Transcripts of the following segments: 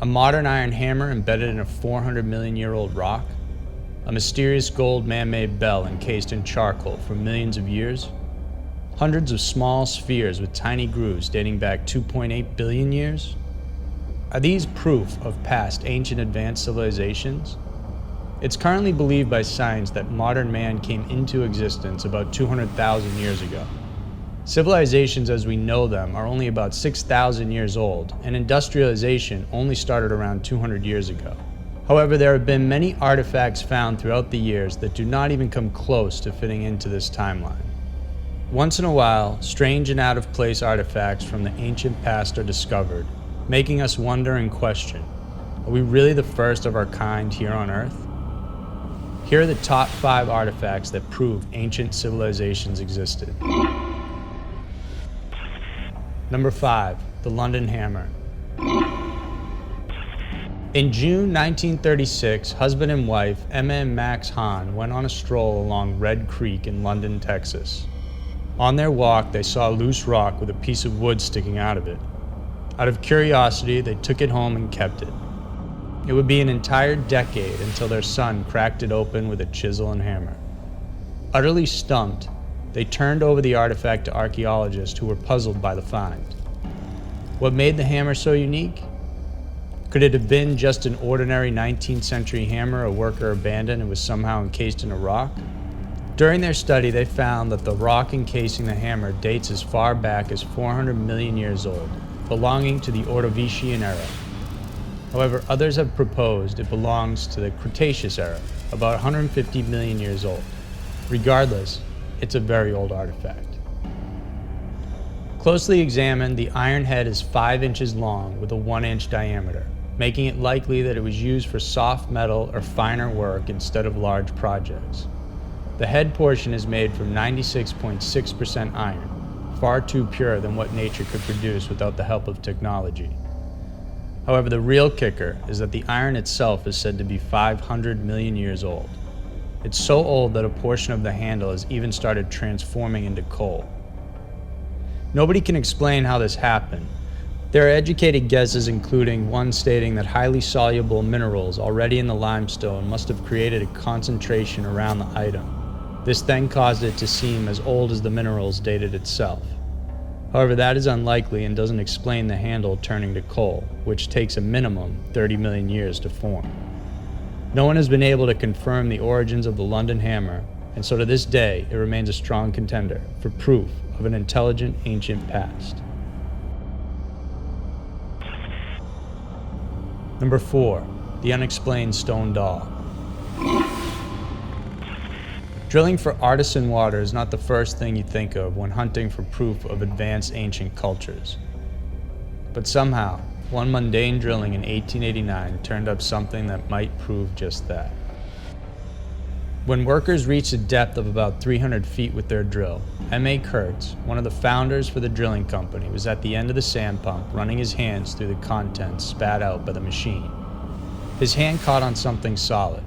A modern iron hammer embedded in a 400 million year old rock? A mysterious gold man-made bell encased in charcoal for millions of years? Hundreds of small spheres with tiny grooves dating back 2.8 billion years? Are these proof of past ancient advanced civilizations? It's currently believed by science that modern man came into existence about 200,000 years ago. Civilizations as we know them are only about 6,000 years old, and industrialization only started around 200 years ago. However, there have been many artifacts found throughout the years that do not even come close to fitting into this timeline. Once in a while, strange and out-of-place artifacts from the ancient past are discovered, making us wonder and question, are we really the first of our kind here on Earth? Here are the top 5 artifacts that prove ancient civilizations existed. Number 5, the London Hammer. In June 1936, husband and wife Emma and Max Hahn went on a stroll along Red Creek in London, Texas. On their walk, they saw a loose rock with a piece of wood sticking out of it. Out of curiosity, they took it home and kept it. It would be an entire decade until their son cracked it open with a chisel and hammer. Utterly stumped, they turned over the artifact to archaeologists who were puzzled by the find. What made the hammer so unique? Could it have been just an ordinary 19th century hammer a worker abandoned and was somehow encased in a rock? During their study, they found that the rock encasing the hammer dates as far back as 400 million years old, belonging to the Ordovician era. However, others have proposed it belongs to the Cretaceous era, about 150 million years old. Regardless, it's a very old artifact. Closely examined, the iron head is 5 inches long with a 1-inch diameter, making it likely that it was used for soft metal or finer work instead of large projects. The head portion is made from 96.6% iron, far too pure than what nature could produce without the help of technology. However, the real kicker is that the iron itself is said to be 500 million years old. It's so old that a portion of the handle has even started transforming into coal. Nobody can explain how this happened. There are educated guesses, including one stating that highly soluble minerals already in the limestone must have created a concentration around the item. This then caused it to seem as old as the minerals dated itself. However, that is unlikely and doesn't explain the handle turning to coal, which takes a minimum 30 million years to form. No one has been able to confirm the origins of the London hammer, and so to this day, it remains a strong contender for proof of an intelligent ancient past. Number 4, the unexplained stone doll. Drilling for artesian water is not the first thing you think of when hunting for proof of advanced ancient cultures. But somehow, one mundane drilling in 1889 turned up something that might prove just that. When workers reached a depth of about 300 feet with their drill, M.A. Kurtz, one of the founders for the drilling company, was at the end of the sand pump running his hands through the contents spat out by the machine. His hand caught on something solid.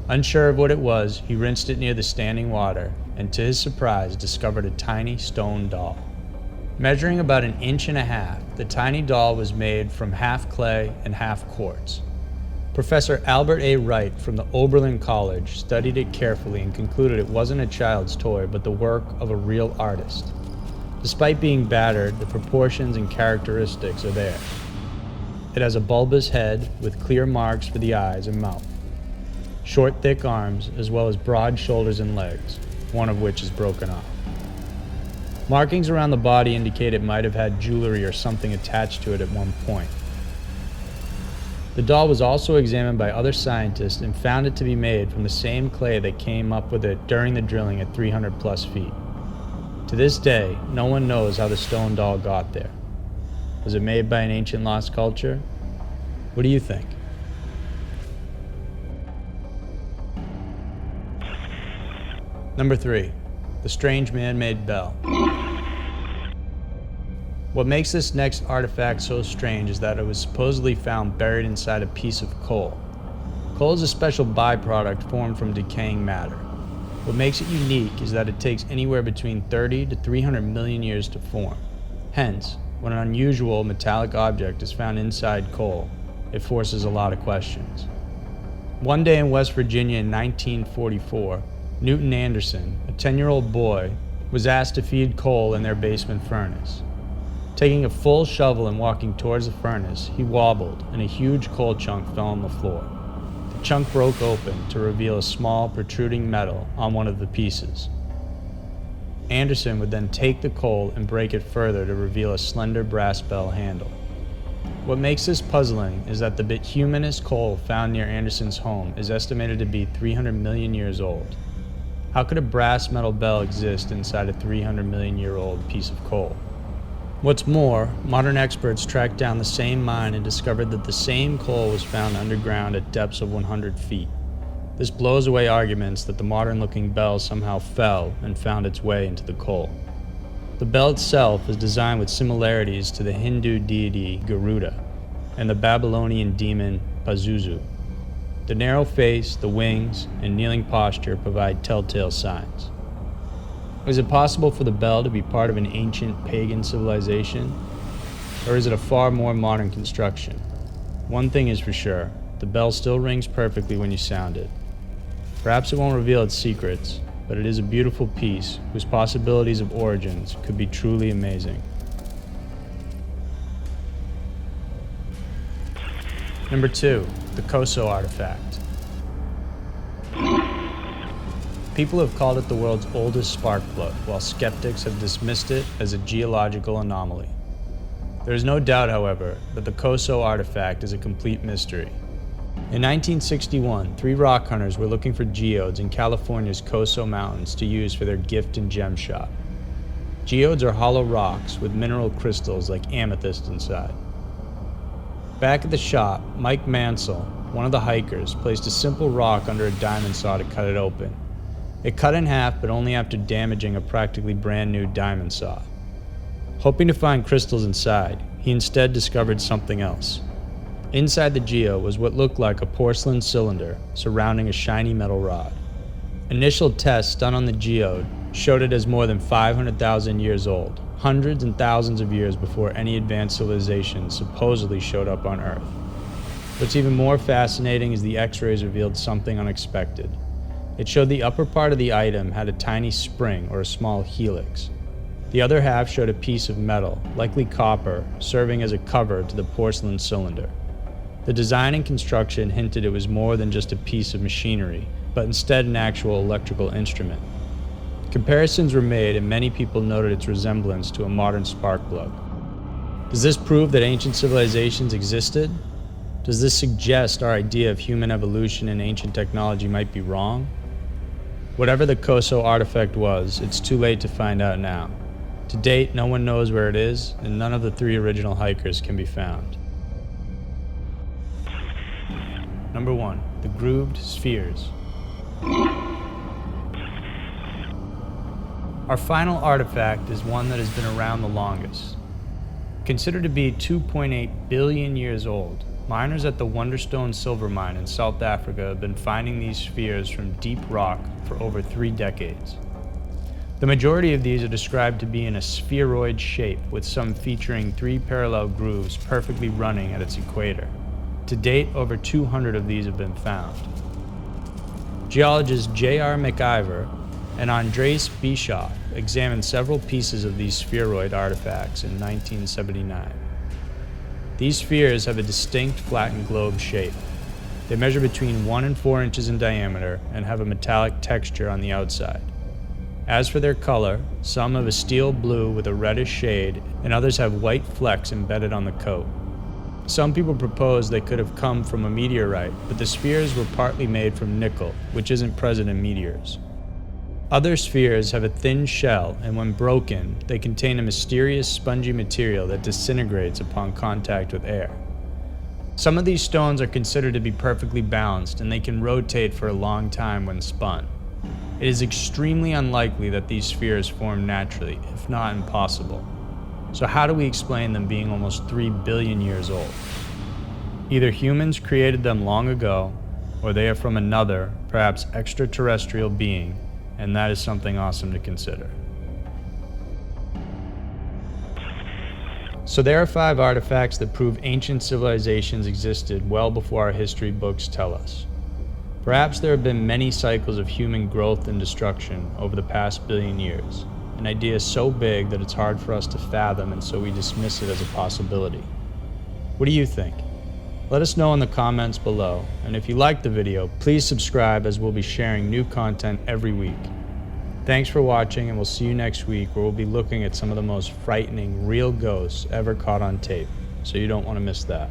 Unsure of what it was, he rinsed it near the standing water and to his surprise discovered a tiny stone doll. Measuring about 1.5 inches, the tiny doll was made from half clay and half quartz. Professor Albert A. Wright from the Oberlin College studied it carefully and concluded it wasn't a child's toy but the work of a real artist. Despite being battered, the proportions and characteristics are there. It has a bulbous head with clear marks for the eyes and mouth, short thick arms, as well as broad shoulders and legs, one of which is broken off. Markings around the body indicate it might have had jewelry or something attached to it at one point. The doll was also examined by other scientists and found it to be made from the same clay that came up with it during the drilling at 300 plus feet. To this day, no one knows how the stone doll got there. Was it made by an ancient lost culture? What do you think? Number 3, the strange man-made bell. What makes this next artifact so strange is that it was supposedly found buried inside a piece of coal. Coal is a special byproduct formed from decaying matter. What makes it unique is that it takes anywhere between 30 to 300 million years to form. Hence, when an unusual metallic object is found inside coal, it forces a lot of questions. One day in West Virginia in 1944, Newton Anderson, a 10-year-old boy, was asked to feed coal in their basement furnace. Taking a full shovel and walking towards the furnace, he wobbled and a huge coal chunk fell on the floor. The chunk broke open to reveal a small protruding metal on one of the pieces. Anderson would then take the coal and break it further to reveal a slender brass bell handle. What makes this puzzling is that the bituminous coal found near Anderson's home is estimated to be 300 million years old. How could a brass metal bell exist inside a 300 million year old piece of coal? What's more, modern experts tracked down the same mine and discovered that the same coal was found underground at depths of 100 feet. This blows away arguments that the modern-looking bell somehow fell and found its way into the coal. The bell itself is designed with similarities to the Hindu deity Garuda and the Babylonian demon Pazuzu. The narrow face, the wings, and kneeling posture provide telltale signs. Is it possible for the bell to be part of an ancient pagan civilization? Or is it a far more modern construction? One thing is for sure, the bell still rings perfectly when you sound it. Perhaps it won't reveal its secrets, but it is a beautiful piece whose possibilities of origins could be truly amazing. Number 2, the COSO artifact. People have called it the world's oldest spark plug, while skeptics have dismissed it as a geological anomaly. There is no doubt, however, that the COSO artifact is a complete mystery. In 1961, 3 rock hunters were looking for geodes in California's COSO Mountains to use for their gift and gem shop. Geodes are hollow rocks with mineral crystals like amethyst inside. Back at the shop, Mike Mansell, one of the hikers, placed a simple rock under a diamond saw to cut it open. It cut in half, but only after damaging a practically brand new diamond saw. Hoping to find crystals inside, he instead discovered something else. Inside the geode was what looked like a porcelain cylinder surrounding a shiny metal rod. Initial tests done on the geode showed it as more than 500,000 years old, hundreds and thousands of years before any advanced civilization supposedly showed up on Earth. What's even more fascinating is the X-rays revealed something unexpected. It showed the upper part of the item had a tiny spring or a small helix. The other half showed a piece of metal, likely copper, serving as a cover to the porcelain cylinder. The design and construction hinted it was more than just a piece of machinery, but instead an actual electrical instrument. Comparisons were made and many people noted its resemblance to a modern spark plug. Does this prove that ancient civilizations existed? Does this suggest our idea of human evolution and ancient technology might be wrong? Whatever the COSO artifact was, it's too late to find out now. To date, no one knows where it is, and none of the 3 original hikers can be found. Number 1, the grooved spheres. Our final artifact is one that has been around the longest. Considered to be 2.8 billion years old, miners at the Wonderstone silver mine in South Africa have been finding these spheres from deep rock for over 3 decades. The majority of these are described to be in a spheroid shape, with some featuring 3 parallel grooves perfectly running at its equator. To date, over 200 of these have been found. Geologists J.R. McIver and Andreas Bischoff examined several pieces of these spheroid artifacts in 1979. These spheres have a distinct flattened globe shape. They measure between 1 and 4 inches in diameter and have a metallic texture on the outside. As for their color, some have a steel blue with a reddish shade, and others have white flecks embedded on the coat. Some people propose they could have come from a meteorite, but the spheres were partly made from nickel, which isn't present in meteors. Other spheres have a thin shell, and when broken, they contain a mysterious spongy material that disintegrates upon contact with air. Some of these stones are considered to be perfectly balanced, and they can rotate for a long time when spun. It is extremely unlikely that these spheres form naturally, if not impossible. So how do we explain them being almost 3 billion years old? Either humans created them long ago, or they are from another, perhaps extraterrestrial being, and that is something awesome to consider. So there are 5 artifacts that prove ancient civilizations existed well before our history books tell us. Perhaps there have been many cycles of human growth and destruction over the past billion years, an idea so big that it's hard for us to fathom, and so we dismiss it as a possibility. What do you think? Let us know in the comments below, and if you liked the video, please subscribe, as we'll be sharing new content every week. Thanks for watching, and we'll see you next week, where we'll be looking at some of the most frightening real ghosts ever caught on tape, so you don't want to miss that.